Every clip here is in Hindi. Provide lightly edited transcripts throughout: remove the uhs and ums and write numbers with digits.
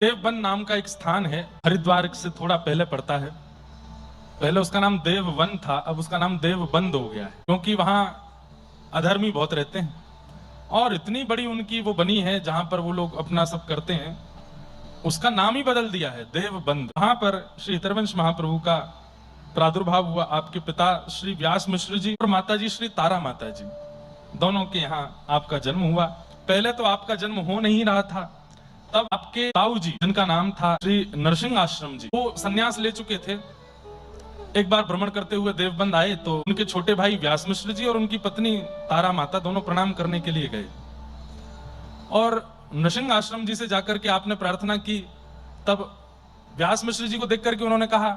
देवबन नाम का एक स्थान है, हरिद्वार से थोड़ा पहले पड़ता है। पहले उसका नाम देववन था, अब उसका नाम देवबंद हो गया है, क्योंकि वहां अधर्मी बहुत रहते हैं और इतनी बड़ी उनकी वो बनी है जहां पर वो लोग अपना सब करते हैं, उसका नाम ही बदल दिया है देवबंद। वहां पर श्री हितरवंश महाप्रभु का प्रादुर्भाव हुआ। आपके पिता श्री व्यास मिश्र जी और माता जी श्री तारा माता जी, दोनों के यहाँ आपका जन्म हुआ। पहले तो आपका जन्म हो नहीं रहा था, तब आपके ताऊ जी, जिनका नाम था श्री नरसिंह आश्रम जी, वो संन्यास ले चुके थे। एक बार भ्रमण करते हुए देवबंद आए तो उनके छोटे भाई व्यास मिश्र जी और उनकी पत्नी तारा माता दोनों प्रणाम करने के लिए गए और नरसिंह आश्रम जी से जाकर के आपने प्रार्थना की। तब व्यास मिश्र जी को देख करके उन्होंने कहा,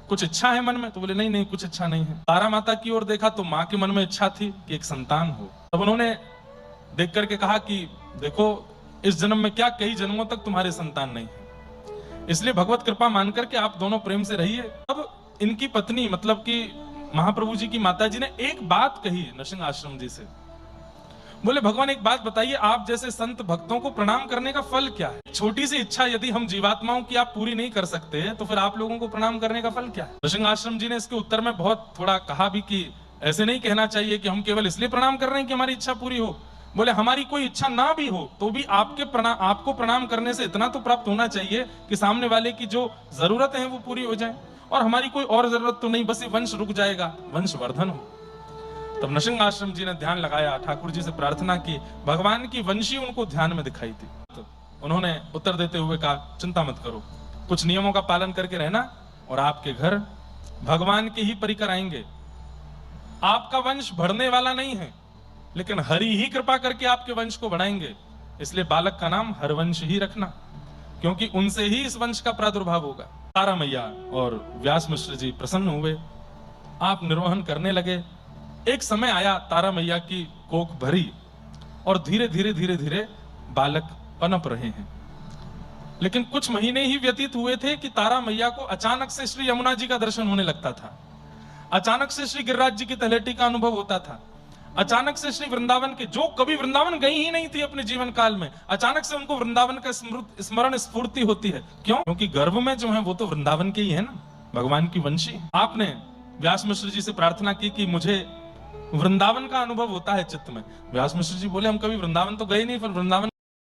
कुछ इच्छा है मन में? तो बोले नहीं नहीं, कुछ इच्छा नहीं है। तारा माता की ओर देखा तो माँ के मन में इच्छा थी कि एक संतान हो। तब उन्होंने देख करके कहा कि देखो, इस जन्म में क्या, कई जन्मों तक तुम्हारे संतान नहीं है, इसलिए भगवत कृपा मान करके आप दोनों प्रेम से रहिए। अब इनकी पत्नी, मतलब कि महाप्रभु जी की माता जी ने एक बात कही नरसिंह आश्रम जी से। बोले, भगवान एक बात बताइए, आप जैसे संत भक्तों को प्रणाम करने का फल क्या है? छोटी सी इच्छा यदि हम जीवात्माओं की आप पूरी नहीं कर सकते तो फिर आप लोगों को प्रणाम करने का फल क्या है? नरसिंह आश्रम जी ने इसके उत्तर में बहुत थोड़ा कहा भी कि ऐसे नहीं कहना चाहिए कि हम केवल इसलिए प्रणाम कर रहे हैं कि हमारी इच्छा पूरी हो। बोले, हमारी कोई इच्छा ना भी हो तो भी आपको प्रणाम करने से इतना तो प्राप्त होना चाहिए कि सामने वाले की जो जरूरत है वो पूरी हो जाए, और हमारी कोई और जरूरत तो नहीं, बस ये वंश रुक जाएगा, वंश वर्धन हो। तब नरसिंह आश्रम जी ने ध्यान लगाया, ठाकुर जी से प्रार्थना की, भगवान की वंशी उनको ध्यान में दिखाई थी। तो उन्होंने उत्तर देते हुए कहा, चिंता मत करो, कुछ नियमों का पालन करके रहना और आपके घर भगवान के ही परिकर आएंगे। आपका वंश बढ़ने वाला नहीं है, लेकिन हरि ही कृपा करके आपके वंश को बढ़ाएंगे, इसलिए बालक का नाम हरवंश ही रखना, क्योंकि उनसे ही इस वंश का प्रादुर्भाव होगा। तारा मैया और व्यास मिश्र जी प्रसन्न हुए, आप निर्वहन करने लगे। एक समय आया, तारा मैया की कोख भरी और धीरे धीरे धीरे धीरे बालक पनप रहे हैं। लेकिन कुछ महीने ही व्यतीत हुए थे कि तारा मैया को अचानक से श्री यमुना जी का दर्शन होने लगता था, अचानक से श्री गिरिराज जी की तलहटी का अनुभव होता था, अचानक से श्री वृंदावन के, जो कभी वृंदावन गई ही नहीं थी अपने जीवन काल में, अचानक से उनको वृंदावन का स्मरण स्फूर्ति होती है। क्यों? क्योंकि गर्भ में जो है वो तो वृंदावन के ही है ना, भगवान की वंशी। आपने व्यास मिश्र जी से प्रार्थना की कि मुझे वृंदावन का अनुभव होता है चित्त में। व्यास मिश्र जी बोले, हम कभी वृंदावन तो गए नहीं, फिर वृंदावन